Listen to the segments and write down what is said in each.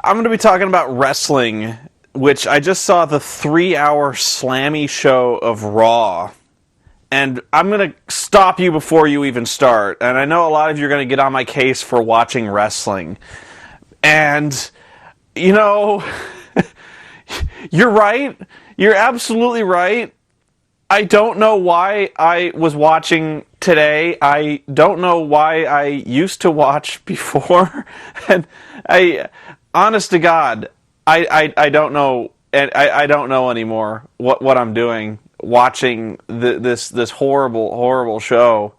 I'm going to be talking about wrestling, which I just saw the 3-hour Slammy show of Raw. And I'm going to stop you before you even start. And I know a lot of you are going to get on my case for watching wrestling. And, you know, you're right. You're absolutely right. I don't know why I was watching today. I don't know why I used to watch before. And honest to God, I don't know. And I don't know anymore what I'm doing watching this horrible show.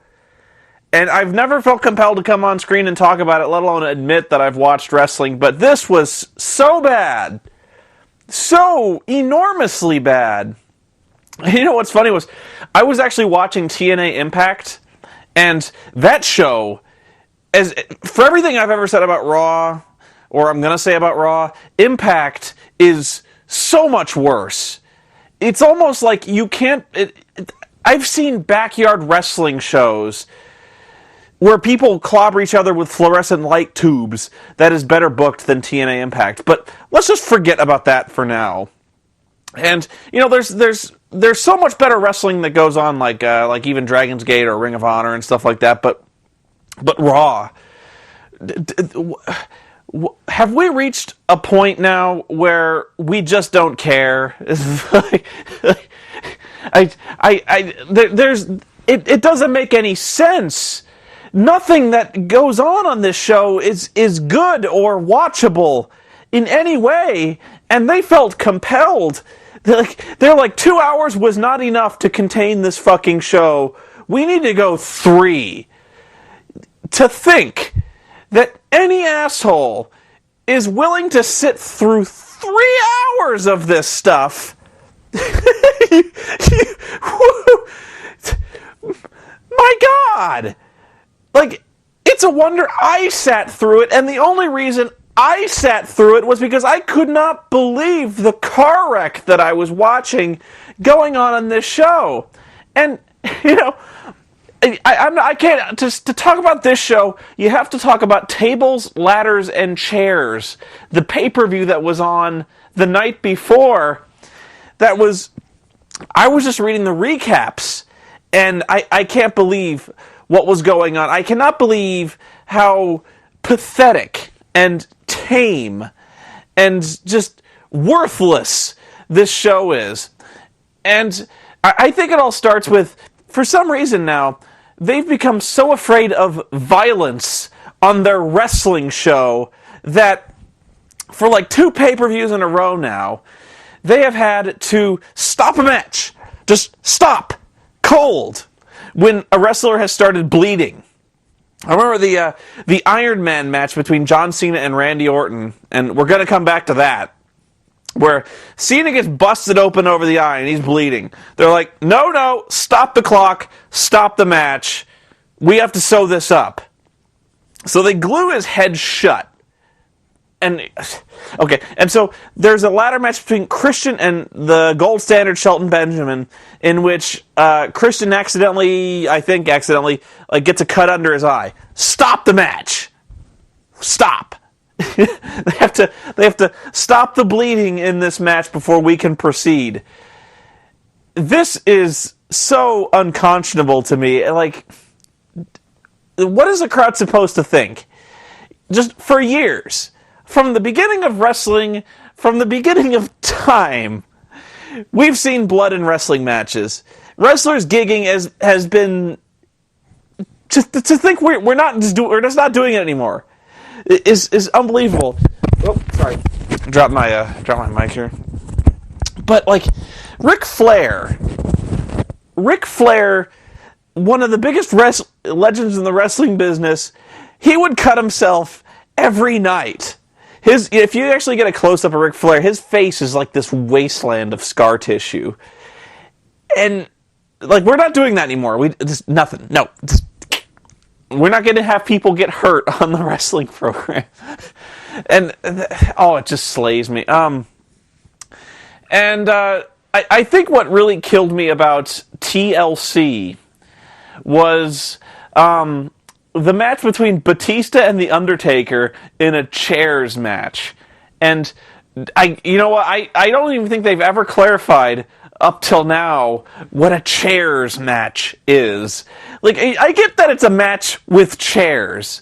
And I've never felt compelled to come on screen and talk about it, let alone admit that I've watched wrestling. But this was so bad. So enormously bad. You know what's funny was, I was actually watching TNA Impact, and that show, as for everything I've ever said about Raw, or I'm going to say about Raw, Impact is so much worse. It's almost like you can't... I've seen backyard wrestling shows where people clobber each other with fluorescent light tubes that is better booked than TNA Impact. But let's just forget about that for now. And, you know, there's so much better wrestling that goes on, like even Dragon's Gate or Ring of Honor and stuff like that, but Raw... Have we reached a point now where we just don't care? It doesn't make any sense. Nothing that goes on this show is good or watchable in any way, and they felt compelled. They're like 2 hours was not enough to contain this fucking show. We need to go 3. To think that any asshole is willing to sit through 3 hours of this stuff. My God! Like, it's a wonder I sat through it, and the only reason I sat through it was because I could not believe the car wreck that I was watching going on this show. And, you know... I can't, to talk about this show, you have to talk about Tables, Ladders, and Chairs, the pay-per-view that was on the night before. I was just reading the recaps, and I can't believe what was going on. I cannot believe how pathetic and tame and just worthless this show is. And I think it all starts with, for some reason now, they've become so afraid of violence on their wrestling show that for like 2 pay-per-views in a row now, they have had to stop a match. Just stop. Cold. When a wrestler has started bleeding. I remember the Iron Man match between John Cena and Randy Orton, and we're going to come back to that, where Cena gets busted open over the eye and he's bleeding. They're like, no, stop the clock, stop the match. We have to sew this up. So they glue his head shut. And so there's a ladder match between Christian and the gold standard Shelton Benjamin, in which Christian accidentally, gets a cut under his eye. Stop the match. Stop. They have to stop the bleeding in this match before we can proceed. This is so unconscionable to me. Like, what is the crowd supposed to think? Just for years, from the beginning of wrestling, from the beginning of time, we've seen blood in wrestling matches. Wrestlers gigging has been just to think we're just not doing it anymore. Is unbelievable. Oh, sorry. Drop my mic here. But like Ric Flair, one of the biggest legends in the wrestling business, he would cut himself every night. If you actually get a close up of Ric Flair, his face is like this wasteland of scar tissue. And like, we're not doing that anymore. Nothing. No. We're not going to have people get hurt on the wrestling program. And, it just slays me. I think what really killed me about TLC was the match between Batista and The Undertaker in a chairs match. And you know what? I don't even think they've ever clarified up till now what a chairs match is. Like, I get that it's a match with chairs,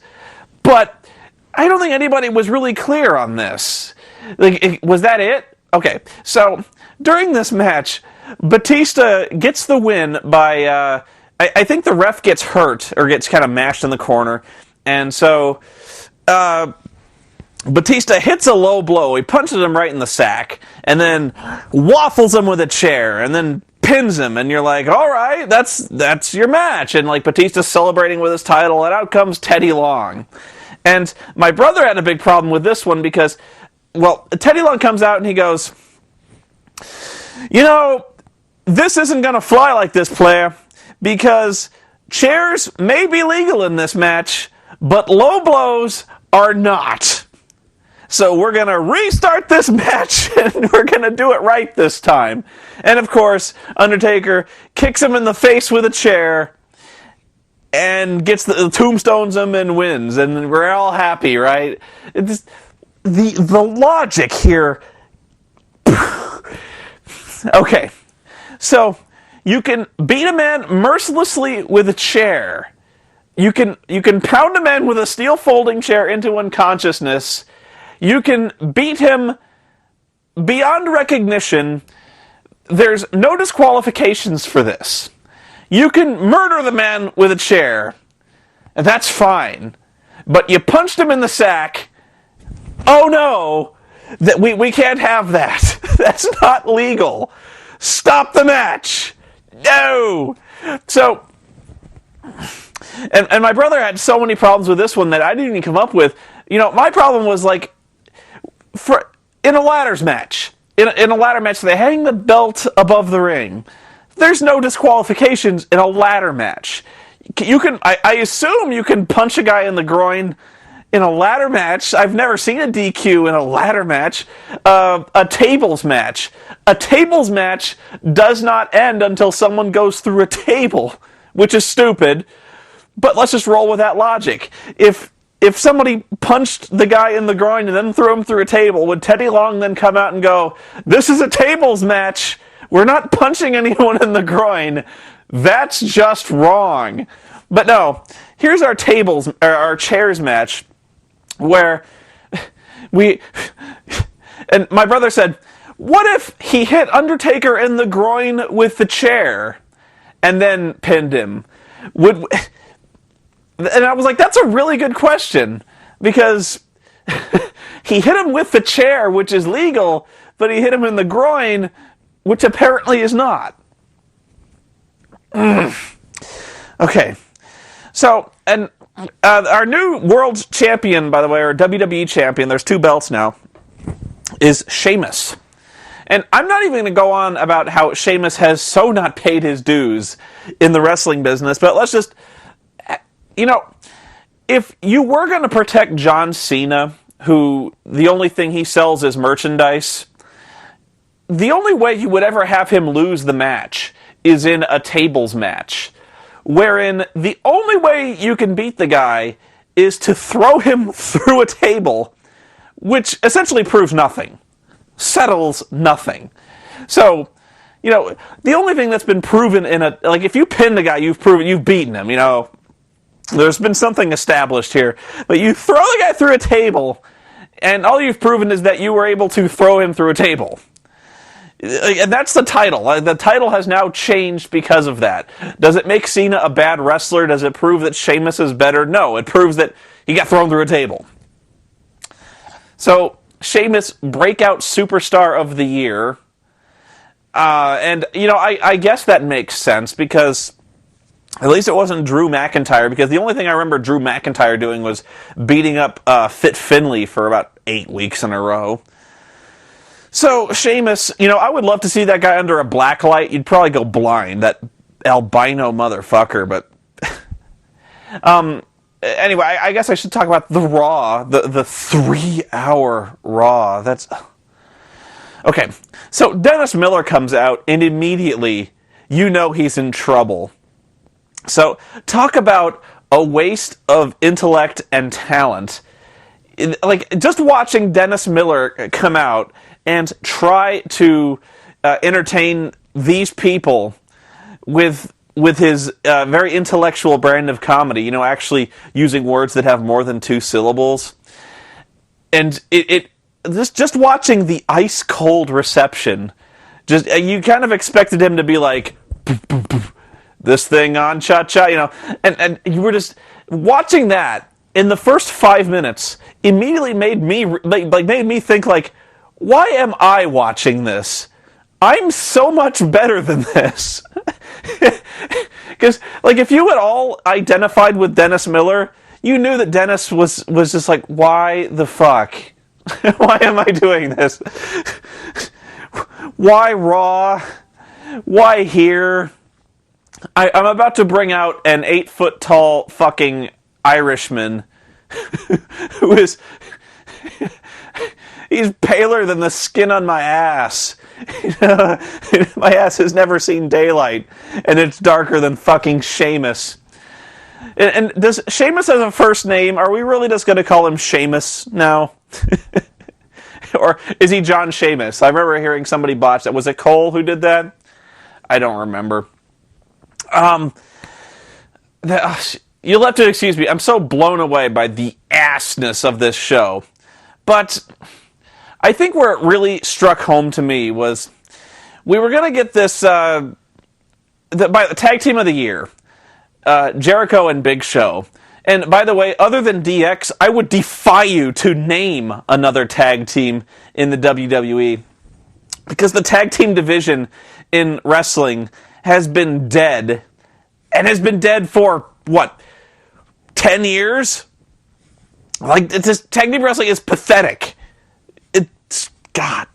but I don't think anybody was really clear on this. Like, was that it? Okay, so during this match, Batista gets the win by, I think the ref gets hurt, or gets kind of mashed in the corner, and so, Batista hits a low blow, he punches him right in the sack, and then waffles him with a chair, and then pins him, and you're like, alright, that's your match, and like Batista's celebrating with his title, and out comes Teddy Long. And my brother had a big problem with this one because, well, Teddy Long comes out and he goes, you know, this isn't going to fly like this, player, because chairs may be legal in this match, but low blows are not. So we're going to restart this match, and we're going to do it right this time. And of course, Undertaker kicks him in the face with a chair, and gets tombstones him and wins, and we're all happy, right? It's, the logic here. Okay, so you can beat a man mercilessly with a chair. You can pound a man with a steel folding chair into unconsciousness. You can beat him beyond recognition. There's no disqualifications for this. You can murder the man with a chair, and that's fine. But you punched him in the sack. Oh no, that we can't have that. That's not legal. Stop the match. No. So, and my brother had so many problems with this one that I didn't even come up with. You know, my problem was like, in a ladders match, in a ladder match, they hang the belt above the ring. There's no disqualifications in a ladder match. You can, I assume you can punch a guy in the groin in a ladder match. I've never seen a DQ in a ladder match. A tables match. A tables match does not end until someone goes through a table, which is stupid. But let's just roll with that logic. If somebody punched the guy in the groin and then threw him through a table, would Teddy Long then come out and go, "This is a tables match. We're not punching anyone in the groin. That's just wrong." But no, here's our chairs match, where and my brother said, what if he hit Undertaker in the groin with the chair and then pinned him? And I was like, that's a really good question, because he hit him with the chair, which is legal, but he hit him in the groin, which apparently is not. Okay. So, and our new world champion, by the way, or WWE champion, there's 2 belts now, is Sheamus. And I'm not even going to go on about how Sheamus has so not paid his dues in the wrestling business, but let's just, you know, if you were going to protect John Cena, who the only thing he sells is merchandise, the only way you would ever have him lose the match is in a tables match, wherein the only way you can beat the guy is to throw him through a table, which essentially proves nothing, settles nothing. So, you know, the only thing that's been proven in a, like, if you pin the guy, you've beaten him, you know. There's been something established here. But you throw the guy through a table, and all you've proven is that you were able to throw him through a table. And that's the title. The title has now changed because of that. Does it make Cena a bad wrestler? Does it prove that Sheamus is better? No, it proves that he got thrown through a table. So, Sheamus, breakout superstar of the year. And, you know, I guess that makes sense, because at least it wasn't Drew McIntyre, because the only thing I remember Drew McIntyre doing was beating up Fit Finlay for about 8 weeks in a row. So, Sheamus, you know, I would love to see that guy under a black light. You'd probably go blind, that albino motherfucker, but anyway, I guess I should talk about the Raw, the 3-hour Raw. That's okay. So, Dennis Miller comes out, and immediately you know he's in trouble. So, talk about a waste of intellect and talent. like, just watching Dennis Miller come out and try to entertain these people with his very intellectual brand of comedy, actually using words that have more than 2 syllables. And just watching the ice cold reception, just you kind of expected him to be like, this thing on cha-cha, and you were just watching that in the first 5 minutes immediately made me think, like, why am I watching this? I'm so much better than this. Because, like, if you had all identified with Dennis Miller, you knew that Dennis was just like, why the fuck? Why am I doing this? Why Raw? Why here? I'm about to bring out an 8-foot-tall fucking Irishman who is... He's paler than the skin on my ass. My ass has never seen daylight, and it's darker than fucking Sheamus. And does Sheamus have a first name? Are we really just going to call him Sheamus now? Or is he John Sheamus? I remember hearing somebody botch that. Was it Cole who did that? I don't remember. You'll have to excuse me. I'm so blown away by the assness of this show. But I think where it really struck home to me was we were going to get this by the Tag Team of the Year, Jericho and Big Show. And by the way, other than DX, I would defy you to name another tag team in the WWE, because the tag team division in wrestling has been dead, and has been dead for, 10 years? Like, this tag team wrestling is pathetic. God.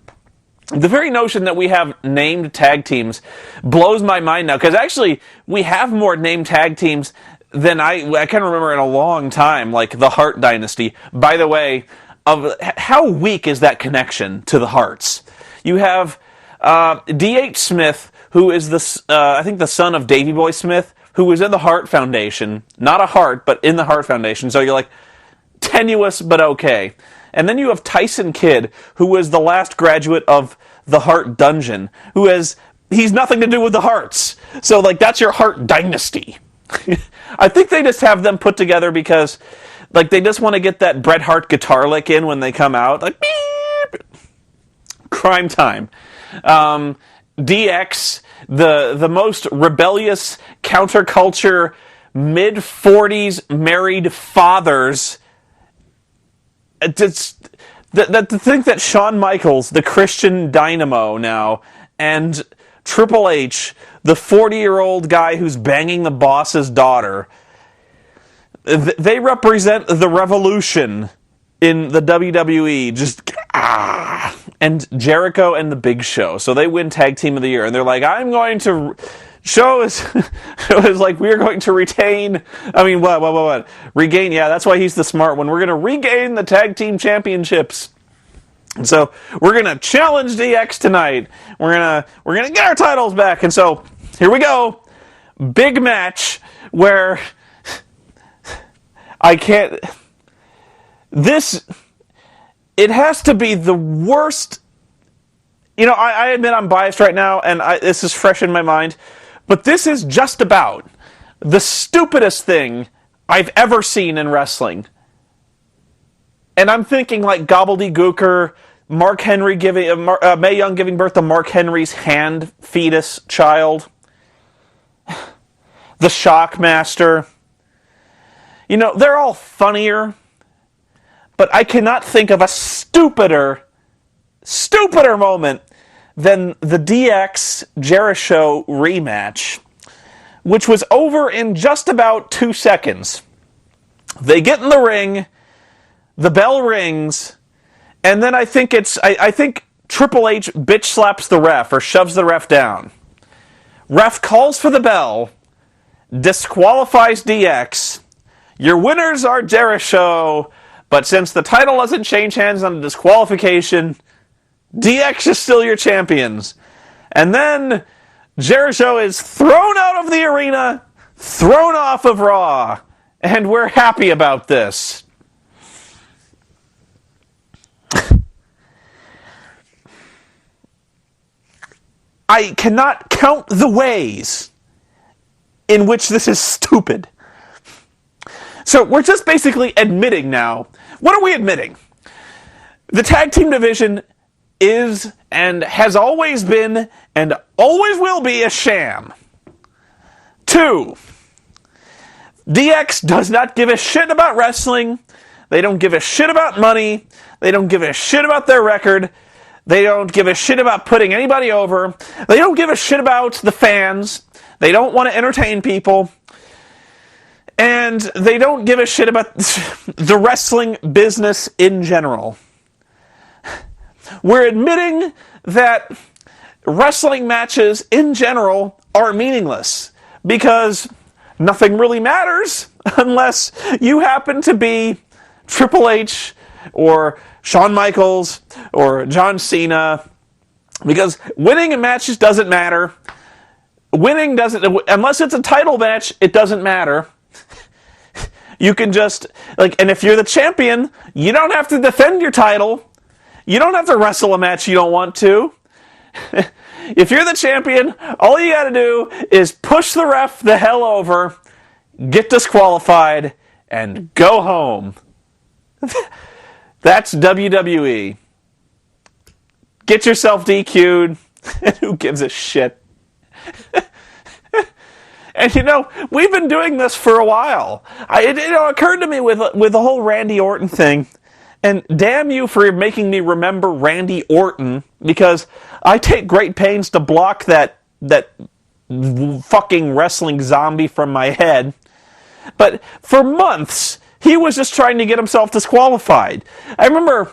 The very notion that we have named tag teams blows my mind now, because actually we have more named tag teams than I can remember in a long time, like the Hart Dynasty. By the way, how weak is that connection to the Harts? You have D.H. Smith, who is I think the son of Davey Boy Smith, who was in the Hart Foundation. Not a Hart, but in the Hart Foundation. So you're like, tenuous but okay. And then you have Tyson Kidd, who was the last graduate of the Hart Dungeon, he's nothing to do with the Harts. So, like, that's your Hart Dynasty. I think they just have them put together because, like, they just want to get that Bret Hart guitar lick in when they come out. Like, beep! Crime time. DX, the most rebellious counterculture mid-40s married fathers. To think that Shawn Michaels, the Christian dynamo now, and Triple H, the 40-year-old guy who's banging the boss's daughter, they represent the revolution in the WWE. And Jericho and the Big Show. So they win Tag Team of the Year, and they're like, I'm going to... Show is like, we're going to retain... I mean, what? Regain, yeah, that's why he's the smart one. We're going to regain the Tag Team Championships. And so, we're going to challenge DX tonight. We're going to get our titles back. And so, here we go. Big match where... I can't... It has to be the worst... I admit I'm biased right now, and this is fresh in my mind. But this is just about the stupidest thing I've ever seen in wrestling. And I'm thinking like gobbledygooker, Mark Henry Mae Young giving birth to Mark Henry's hand fetus child, the Shockmaster. They're all funnier, but I cannot think of a stupider moment than the DX Jericho rematch, which was over in just about 2 seconds. They get in the ring, the bell rings, and then I think Triple H bitch slaps the ref or shoves the ref down. Ref calls for the bell, disqualifies DX. Your winners are Jericho, but since the title doesn't change hands on a disqualification, DX is still your champions. And then Jericho is thrown out of the arena, thrown off of Raw, and we're happy about this. I cannot count the ways in which this is stupid. So we're just basically admitting now. What are we admitting? The tag team division is and has always been and always will be a sham. 2, DX does not give a shit about wrestling. They don't give a shit about money. They don't give a shit about their record. They don't give a shit about putting anybody over. They don't give a shit about the fans. They don't want to entertain people. And they don't give a shit about the wrestling business in general. We're admitting that wrestling matches in general are meaningless because nothing really matters unless you happen to be Triple H or Shawn Michaels or John Cena, because winning in matches doesn't matter. Winning doesn't, unless it's a title match, it doesn't matter. You can just, and if you're the champion, you don't have to defend your title. You don't have to wrestle a match you don't want to. If you're the champion, all you gotta do is push the ref the hell over, get disqualified, and go home. That's WWE. Get yourself DQ'd, and who gives a shit? And we've been doing this for a while. It occurred to me with the whole Randy Orton thing, and damn you for making me remember Randy Orton, because I take great pains to block that fucking wrestling zombie from my head. But for months, he was just trying to get himself disqualified. I remember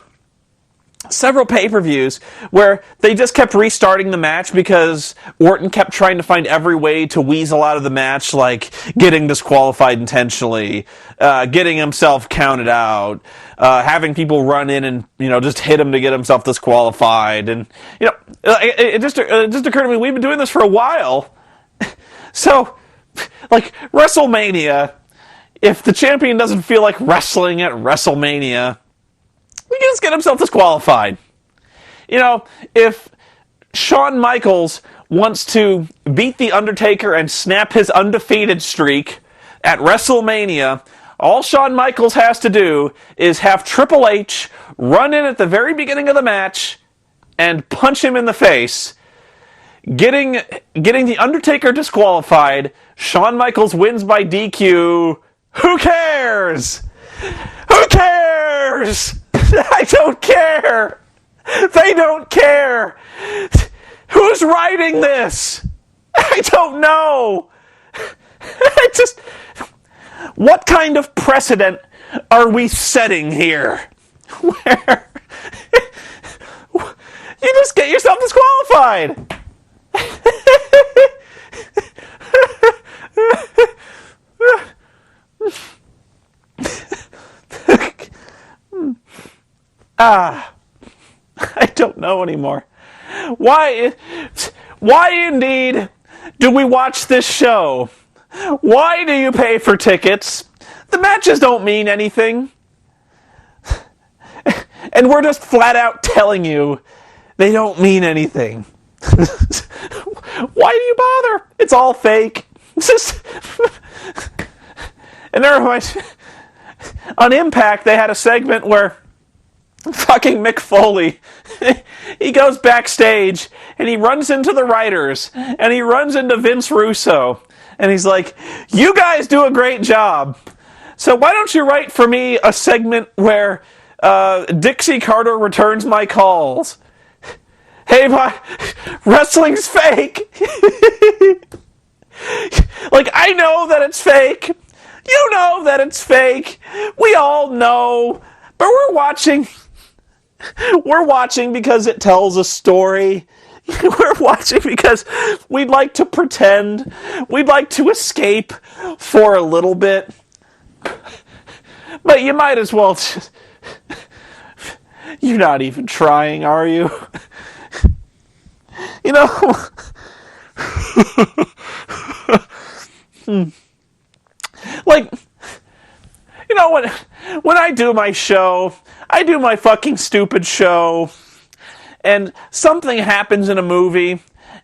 several pay-per-views where they just kept restarting the match because Orton kept trying to find every way to weasel out of the match, like getting disqualified intentionally, getting himself counted out, having people run in and just hit him to get himself disqualified. And it just occurred to me, we've been doing this for a while. So, WrestleMania, if the champion doesn't feel like wrestling at WrestleMania, he can just get himself disqualified. If Shawn Michaels wants to beat The Undertaker and snap his undefeated streak at WrestleMania, all Shawn Michaels has to do is have Triple H run in at the very beginning of the match and punch him in the face. Getting The Undertaker disqualified, Shawn Michaels wins by DQ. Who cares? Who cares? I don't care. They don't care. Who's writing this? I don't know. What kind of precedent are we setting here? Where you just get yourself disqualified. I don't know anymore. Why indeed do we watch this show? Why do you pay for tickets? The matches don't mean anything. And we're just flat out telling you they don't mean anything. Why do you bother? It's all fake. It's just... And on Impact, they had a segment where fucking Mick Foley, he goes backstage and he runs into the writers and he runs into Vince Russo and he's like, "You guys do a great job. So why don't you write for me a segment where Dixie Carter returns my calls? Hey, wrestling's fake." I know that it's fake. You know that it's fake. We all know. But we're watching. We're watching because it tells a story. We're watching because we'd like to pretend. We'd like to escape for a little bit. But you might as well... You're not even trying, are you? When I do my show, I do my fucking stupid show, and something happens in a movie,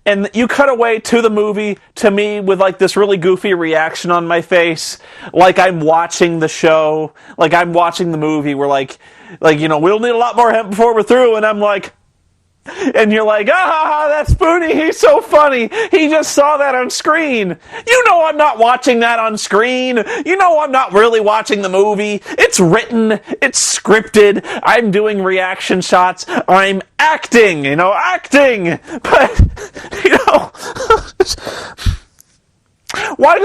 and you cut away to the movie, to me, with like this really goofy reaction on my face, like I'm watching the show, like I'm watching the movie, we're like, we'll need a lot more hemp before we're through, and I'm like, and you're like, that's Spoony, he's so funny, he just saw that on screen. You know I'm not watching that on screen. You know I'm not really watching the movie. It's written, it's scripted, I'm doing reaction shots, I'm acting. But, why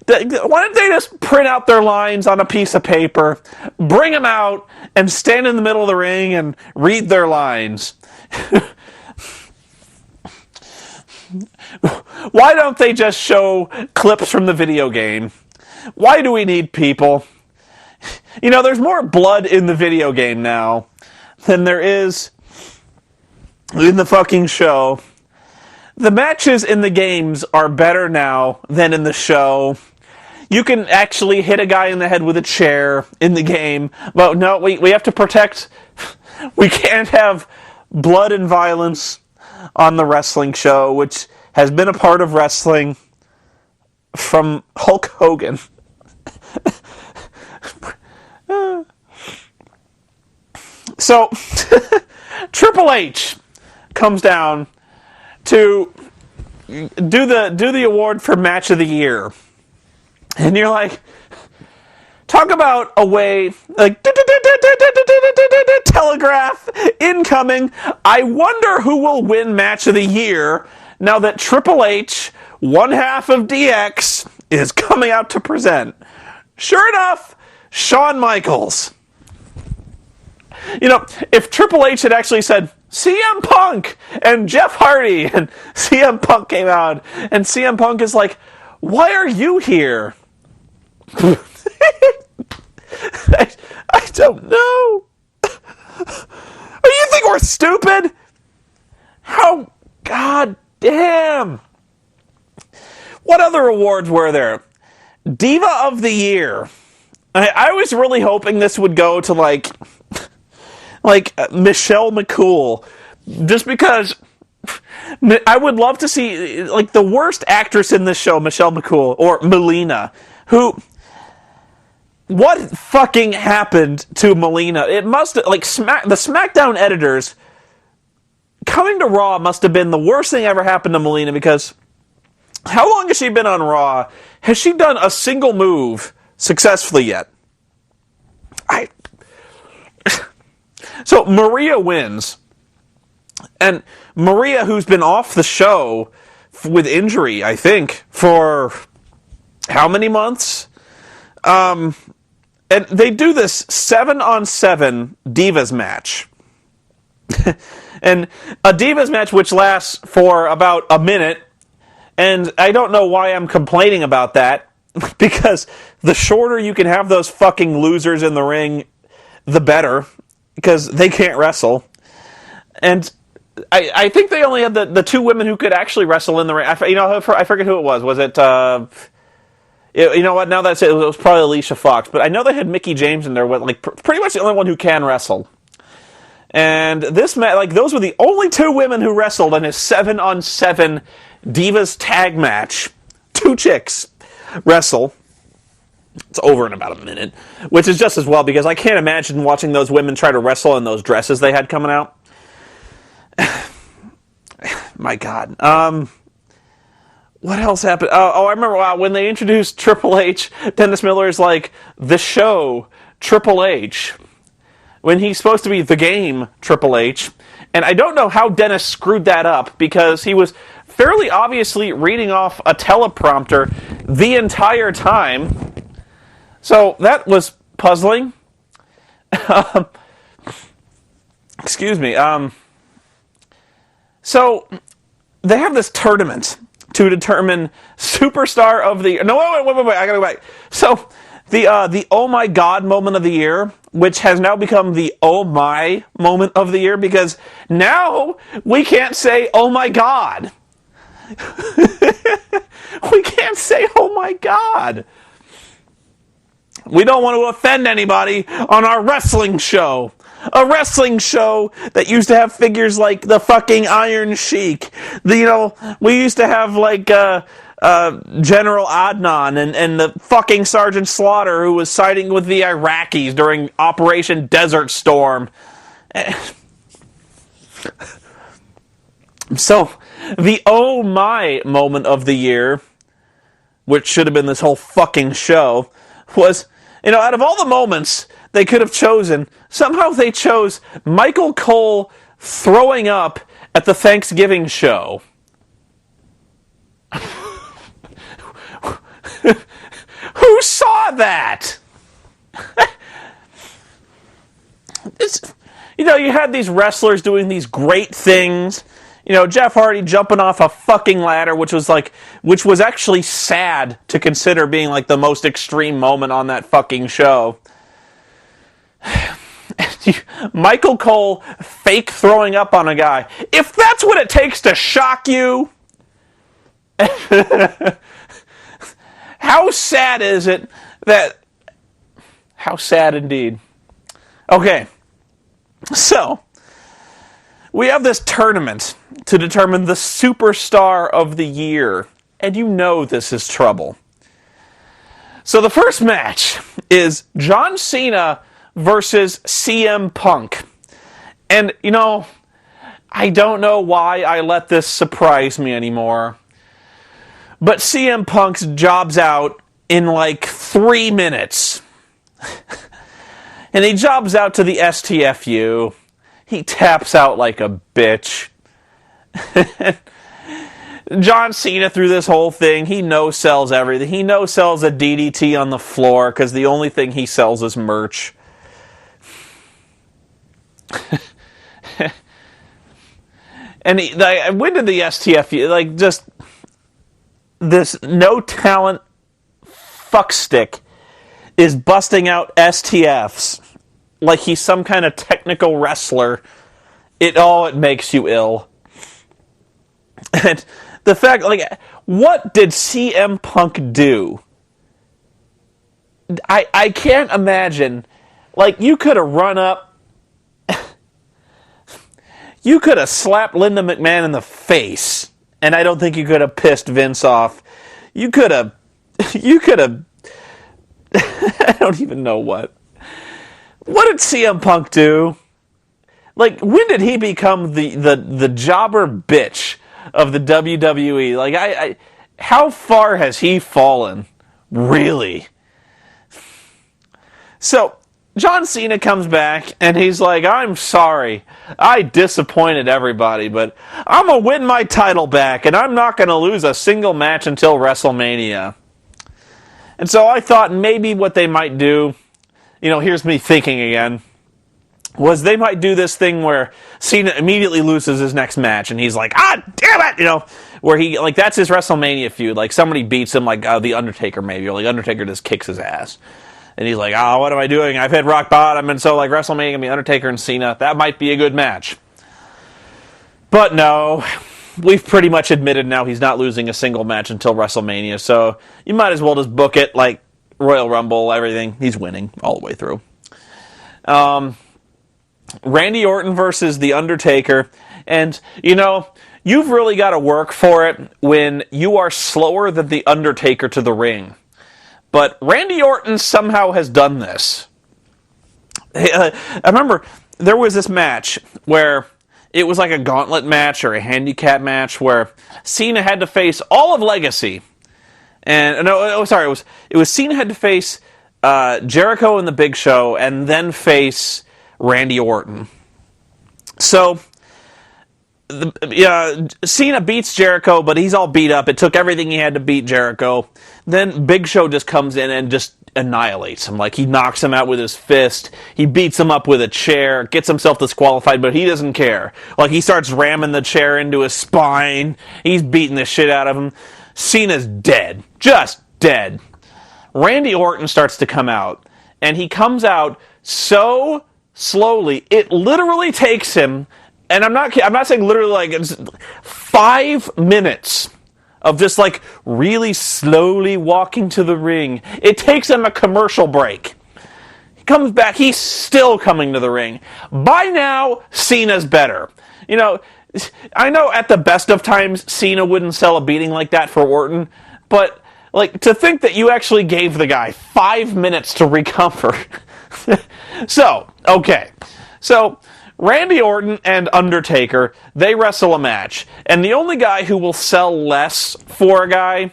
didn't they just print out their lines on a piece of paper, bring them out, and stand in the middle of the ring and read their lines? Why don't they just show clips from the video game? Why do we need people? There's more blood in the video game now than there is in the fucking show. The matches in the games are better now than in the show. You can actually hit a guy in the head with a chair in the game, but no, we have to protect. We can't have blood and violence on the wrestling show, which has been a part of wrestling from Hulk Hogan. So, Triple H comes down to do the award for Match of the Year. And you're like, talk about a way, like, telegraph, incoming. I wonder who will win Match of the Year now that Triple H, one half of DX, is coming out to present. Sure enough, Shawn Michaels. If Triple H had actually said, CM Punk and Jeff Hardy, and CM Punk came out, and CM Punk is like, why are you here? I don't know. You think we're stupid? How goddamn. What other awards were there? Diva of the Year. I was really hoping this would go to like Michelle McCool, just because I would love to see like the worst actress in this show, Michelle McCool or Melina, who. What fucking happened to Melina? It must the SmackDown editors coming to Raw must have been the worst thing ever happened to Melina, because how long has she been on Raw? Has she done a single move successfully yet? So Maria wins. And Maria, who's been off the show with injury, I think, for how many months? And they do this 7-on-7 Divas match. And a Divas match which lasts for about a minute. And I don't know why I'm complaining about that, because the shorter you can have those fucking losers in the ring, the better, because they can't wrestle. And I think they only had the two women who could actually wrestle in the ring. I forget who it was. Was it... you know what? Now that's it was probably Alicia Fox, but I know they had Mickie James in there, with pretty much the only one who can wrestle. And this those were the only two women who wrestled in his 7-on-7 Divas tag match. Two chicks wrestle. It's over in about a minute, which is just as well, because I can't imagine watching those women try to wrestle in those dresses they had coming out. My God. What else happened? I remember when they introduced Triple H, Dennis Miller is like, the show, Triple H. When he's supposed to be the game, Triple H. And I don't know how Dennis screwed that up, because he was fairly obviously reading off a teleprompter the entire time. So that was puzzling. Excuse me. So they have this tournament to determine Superstar of the Year. No, wait, I gotta go back. So, the Oh My God moment of the year, which has now become the Oh My moment of the year, because now we can't say Oh My God. We can't say Oh My God. We don't want to offend anybody on our wrestling show. A wrestling show that used to have figures like the fucking Iron Sheik. We used to have like General Adnan and the fucking Sergeant Slaughter who was siding with the Iraqis during Operation Desert Storm. So, the oh my moment of the year, which should have been this whole fucking show, was, out of all the moments they could have chosen, somehow they chose Michael Cole throwing up at the Thanksgiving show. Who saw that? You had these wrestlers doing these great things. Jeff Hardy jumping off a fucking ladder, which was actually sad to consider being like the most extreme moment on that fucking show. Michael Cole fake throwing up on a guy. If that's what it takes to shock you, how sad is it that... How sad indeed. Okay, so we have this tournament to determine the superstar of the year, and this is trouble. So the first match is John Cena versus CM Punk. And, I don't know why I let this surprise me anymore, but CM Punk's jobs out in like 3 minutes. And he jobs out to the STFU. He taps out like a bitch. John Cena, through this whole thing, he no-sells everything. He no-sells a DDT on the floor because the only thing he sells is merch. And when did the STFU, just this no-talent fuckstick is busting out STFs like he's some kind of technical wrestler. It makes you ill. And the fact, what did CM Punk do? I can't imagine. You could have run up. You could have slapped Linda McMahon in the face, and I don't think you could have pissed Vince off. You could have. I don't even know what. What did CM Punk do? When did he become the jobber bitch of the WWE? How far has he fallen? Really? So, John Cena comes back, and he's like, I'm sorry. I disappointed everybody, but I'm going to win my title back, and I'm not going to lose a single match until WrestleMania. And so I thought maybe what they might do, here's me thinking again, was they might do this thing where Cena immediately loses his next match, and he's like, damn it, where he, that's his WrestleMania feud, somebody beats him, The Undertaker maybe, or Undertaker just kicks his ass. And he's like, what am I doing? I've hit rock bottom, and so WrestleMania gonna be Undertaker and Cena. That might be a good match. But no, we've pretty much admitted now he's not losing a single match until WrestleMania, so you might as well just book it like Royal Rumble, everything. He's winning all the way through. Randy Orton versus The Undertaker, and, you've really got to work for it when you are slower than The Undertaker to the ring. But Randy Orton somehow has done this. I remember there was this match where it was like a gauntlet match or a handicap match where Cena had to face all of Legacy. And it was Cena had to face Jericho and the Big Show and then face Randy Orton. So Cena beats Jericho, but he's all beat up. It took everything he had to beat Jericho. Then Big Show just comes in and just annihilates him. He knocks him out with his fist. He beats him up with a chair, gets himself disqualified, but he doesn't care. He starts ramming the chair into his spine. He's beating the shit out of him. Cena's dead. Just dead. Randy Orton starts to come out, and he comes out so slowly, it literally takes him, and I'm not saying literally, it's 5 minutes of just really slowly walking to the ring. It takes him a commercial break. He comes back, he's still coming to the ring. By now, Cena's better. You know, I know at the best of times, Cena wouldn't sell a beating like that for Orton, but, like, to think that you actually gave the guy 5 minutes to recover. So, Randy Orton and Undertaker, they wrestle a match, and the only guy who will sell less for a guy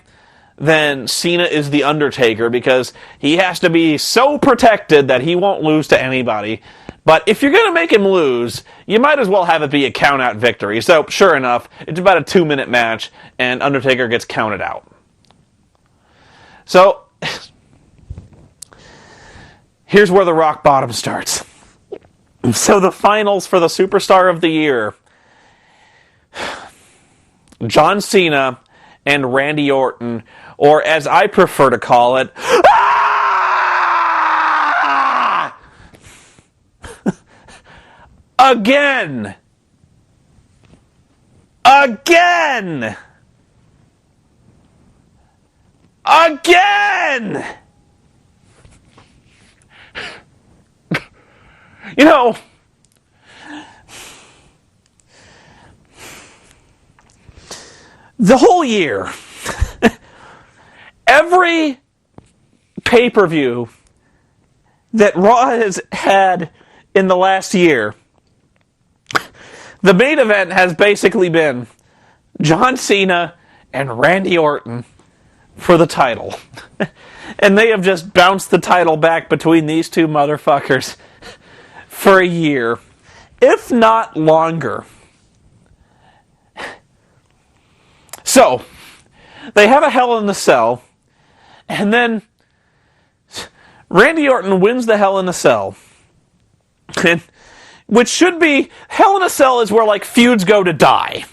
than Cena is the Undertaker, because he has to be so protected that he won't lose to anybody. But if you're going to make him lose, you might as well have it be a count-out victory. So, sure enough, it's about a 2-minute match, and Undertaker gets counted out. So, here's where the rock bottom starts. So the finals for the Superstar of the Year. John Cena and Randy Orton, or as I prefer to call it, Again! You know, the whole year, every pay-per-view that Raw has had in the last year, the main event has basically been John Cena and Randy Orton for the title. And they have just bounced the title back between these two motherfuckers for a year, if not longer. So, they have a Hell in the Cell, and then Randy Orton wins the Hell in the Cell. And, which should be, Hell in a Cell is where, like, feuds go to die.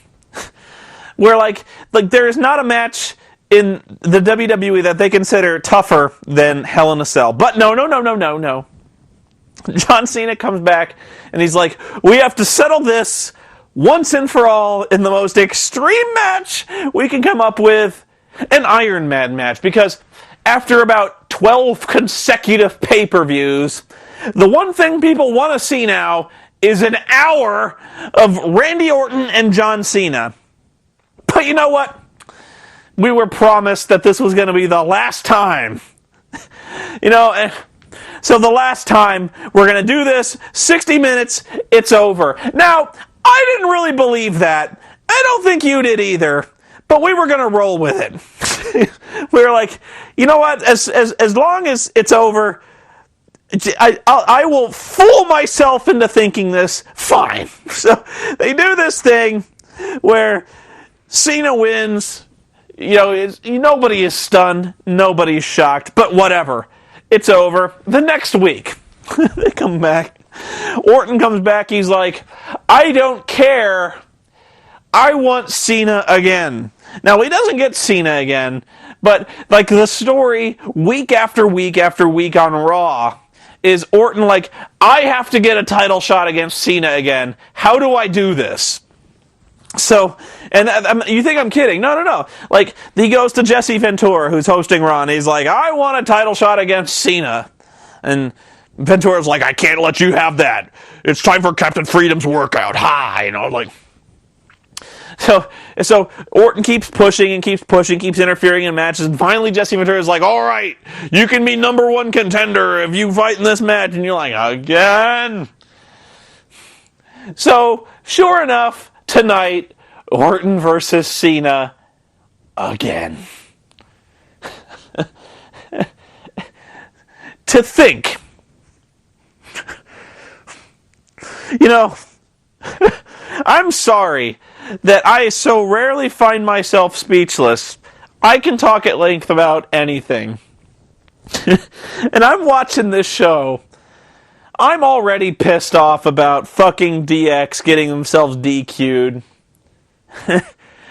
Where, like there is not a match in the WWE that they consider tougher than Hell in a Cell. But no. John Cena comes back, and he's like, we have to settle this once and for all in the most extreme match we can come up with, an Iron Man match. Because after about 12 consecutive pay-per-views, the one thing people want to see now is an hour of Randy Orton and John Cena. But you know what? We were promised that this was going to be the last time. You know, so the last time, we're going to do this, 60 minutes, it's over. Now, I didn't really believe that. I don't think you did either. But we were going to roll with it. We were like, you know what? As long as it's over, I will fool myself into thinking this. Fine. So they do this thing where Cena wins. You know, nobody is stunned. Nobody's shocked. But whatever. It's over. The next week, they come back. Orton comes back. He's like, I don't care. I want Cena again. Now, he doesn't get Cena again. But, like, the story, week after week after week on Raw, is Orton like, I have to get a title shot against Cena again. How do I do this? So, and you think I'm kidding. No. Like, he goes to Jesse Ventura, who's hosting Raw, and he's like, I want a title shot against Cena. And Ventura's like, I can't let you have that. It's time for Captain Freedom's workout. Ha! You know, like... So Orton keeps pushing and keeps interfering in matches, and finally Jesse Ventura's like, all right, you can be number one contender if you fight in this match. And you're like, again? So, sure enough, tonight, Orton versus Cena again. To think, you know, I'm sorry that I so rarely find myself speechless. I can talk at length about anything. And I'm watching this show. I'm already pissed off about fucking DX getting themselves DQ'd.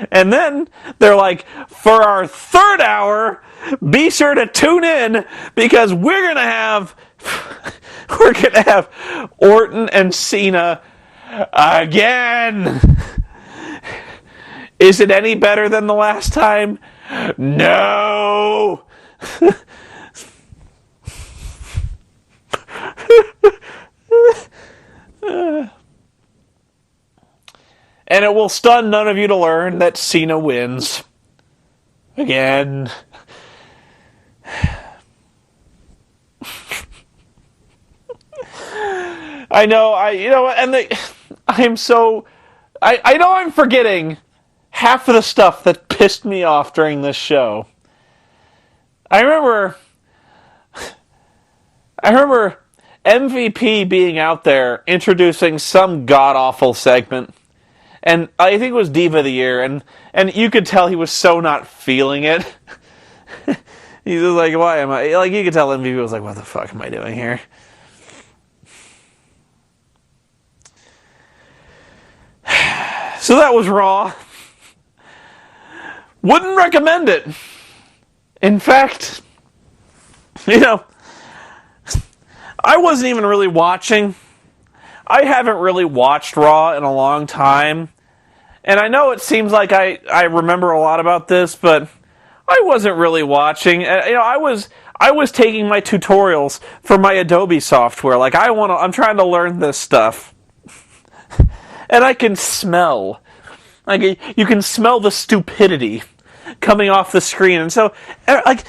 And then they're like, for our third hour, be sure to tune in because we're gonna have Orton and Cena again. Is it any better than the last time? No. And it will stun none of you to learn that Cena wins. Again. I know, I know I'm forgetting half of the stuff that pissed me off during this show. I remember MVP being out there introducing some god-awful segment. And I think it was Diva of the Year, and you could tell he was so not feeling it. He's just like, why am I... Like, you could tell MVP was like, what the fuck am I doing here? So that was Raw. Wouldn't recommend it. In fact, I wasn't even really watching. I haven't really watched Raw in a long time. And I know it seems like I remember a lot about this, but I wasn't really watching. I was taking my tutorials for my Adobe software. Like, I'm trying to learn this stuff. And I can smell. Like, you can smell the stupidity coming off the screen. And so, like,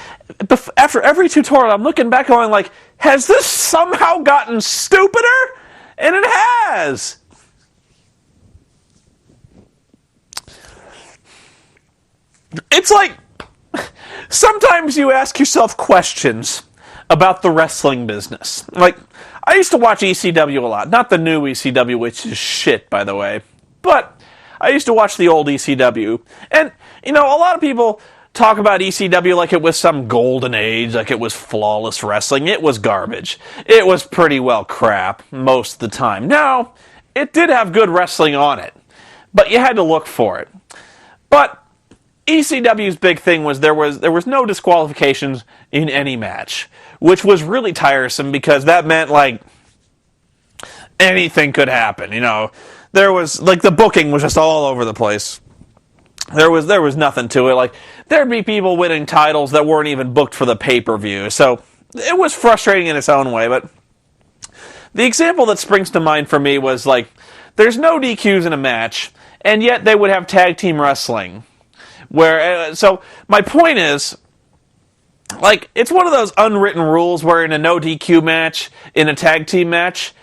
after every tutorial, I'm looking back going, like, has this somehow gotten stupider? And it has! It's like, sometimes you ask yourself questions about the wrestling business. Like, I used to watch ECW a lot. Not the new ECW, which is shit, by the way. But I used to watch the old ECW. And, a lot of people talk about ECW like it was some golden age, like it was flawless wrestling. It was garbage. It was pretty well crap most of the time. Now, it did have good wrestling on it. But you had to look for it. But ECW's big thing was there was no disqualifications in any match, which was really tiresome because that meant, like, anything could happen, There was, like, the booking was just all over the place. There was nothing to it. Like, there'd be people winning titles that weren't even booked for the pay-per-view. So, it was frustrating in its own way, but the example that springs to mind for me was, like, there's no DQs in a match, and yet they would have tag team wrestling. So my point is, like, it's one of those unwritten rules where in a no DQ match, in a tag team match,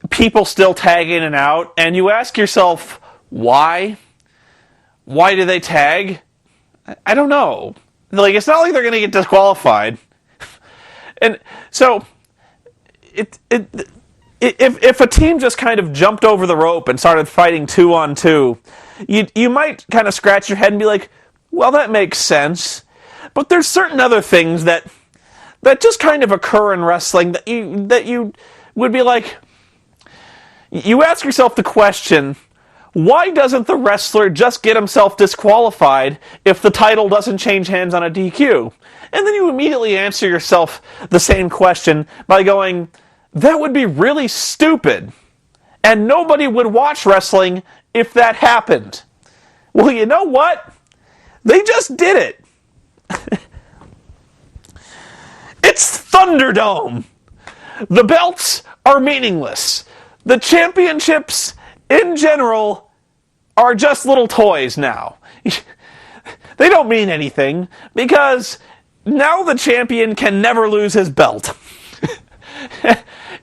people still tag in and out, and you ask yourself, why? Why do they tag? I don't know. Like, it's not like they're going to get disqualified. And so, if a team just kind of jumped over the rope and started fighting 2-on-2, you might kind of scratch your head and be like, well, that makes sense. But there's certain other things that just kind of occur in wrestling that you would be like, you ask yourself the question, why doesn't the wrestler just get himself disqualified if the title doesn't change hands on a DQ? And then you immediately answer yourself the same question by going, that would be really stupid. And nobody would watch wrestling if that happened. Well, you know what? They just did it. It's Thunderdome. The belts are meaningless. The championships, in general, are just little toys now. They don't mean anything, because now the champion can never lose his belt.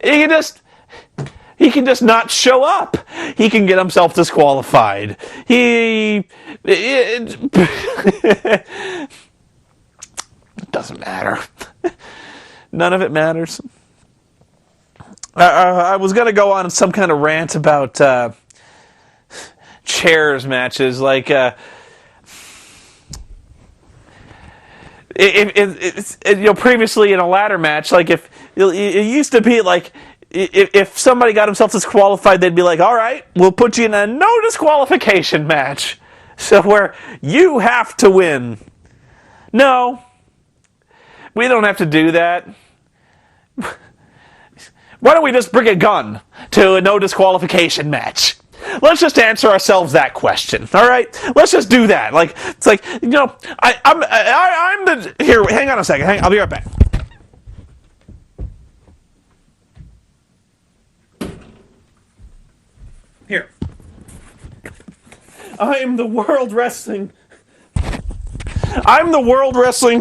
He can just not show up. He can get himself disqualified. It doesn't matter. None of it matters. I was going to go on some kind of rant about chairs matches, like previously in a ladder match, like if it used to be like if somebody got himself disqualified, they'd be like, all right, we'll put you in a no disqualification match, so where you have to win. No, we don't have to do that. Why don't we just bring a gun to a no disqualification match? Let's just answer ourselves that question. All right, let's just do that. Like, it's like, I'm the here. Hang on a second. I'll be right back. Here. I'm the World Wrestling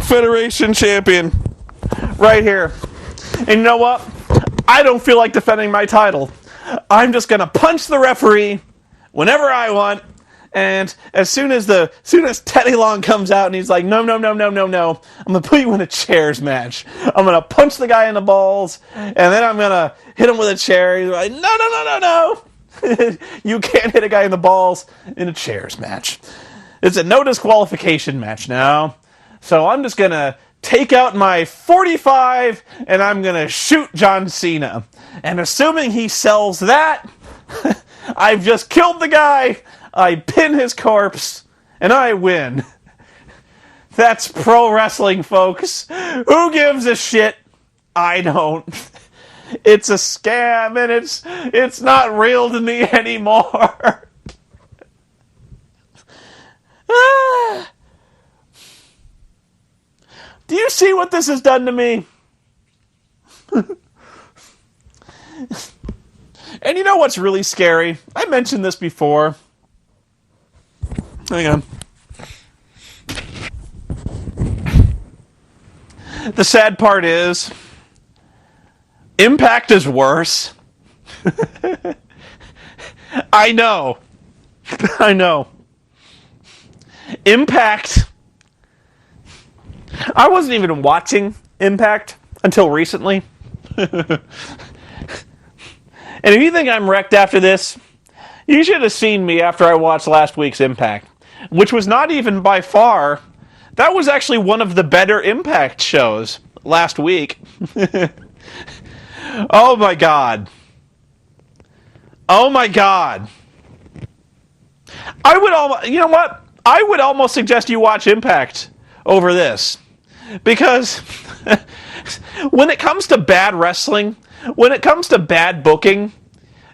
Federation champion. Right here. And you know what? I don't feel like defending my title. I'm just gonna punch the referee whenever I want. And as soon as Teddy Long comes out and he's like, no, I'm gonna put you in a chairs match. I'm gonna punch the guy in the balls, and then I'm gonna hit him with a chair. He's like, no. You can't hit a guy in the balls in a chairs match. It's a no disqualification match now. So I'm just gonna take out my .45 and I'm gonna shoot John Cena. And assuming he sells that, I've just killed the guy. I pin his corpse, and I win. That's pro wrestling, folks. Who gives a shit? I don't. It's a scam, and it's not real to me anymore. Do you see what this has done to me? And you know what's really scary? I mentioned this before. Hang on. The sad part is, Impact is worse. I know. Impact. I wasn't even watching Impact until recently. And if you think I'm wrecked after this, you should have seen me after I watched last week's Impact, which was not even by far. That was actually one of the better Impact shows last week. Oh my god. You know what? I would almost suggest you watch Impact over this. Because when it comes to bad wrestling, when it comes to bad booking,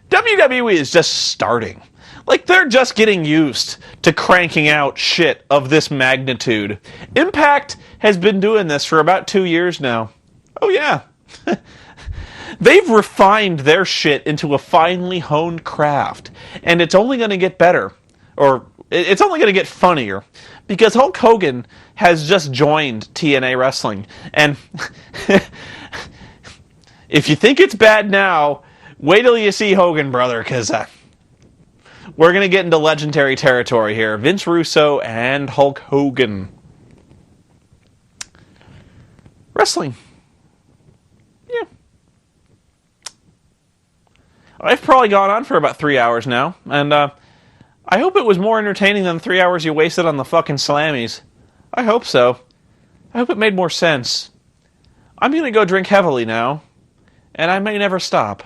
WWE is just starting. Like, they're just getting used to cranking out shit of this magnitude. Impact has been doing this for about 2 years now. Oh, yeah. They've refined their shit into a finely honed craft. And it's only going to get better. Or, it's only going to get funnier. Because Hulk Hogan has just joined TNA Wrestling. And if you think it's bad now, wait till you see Hogan, brother, because we're going to get into legendary territory here. Vince Russo and Hulk Hogan. Wrestling. Yeah. I've probably gone on for about 3 hours now, and I hope it was more entertaining than the 3 hours you wasted on the fucking Slammies. I hope so. I hope it made more sense. I'm going to go drink heavily now, and I may never stop.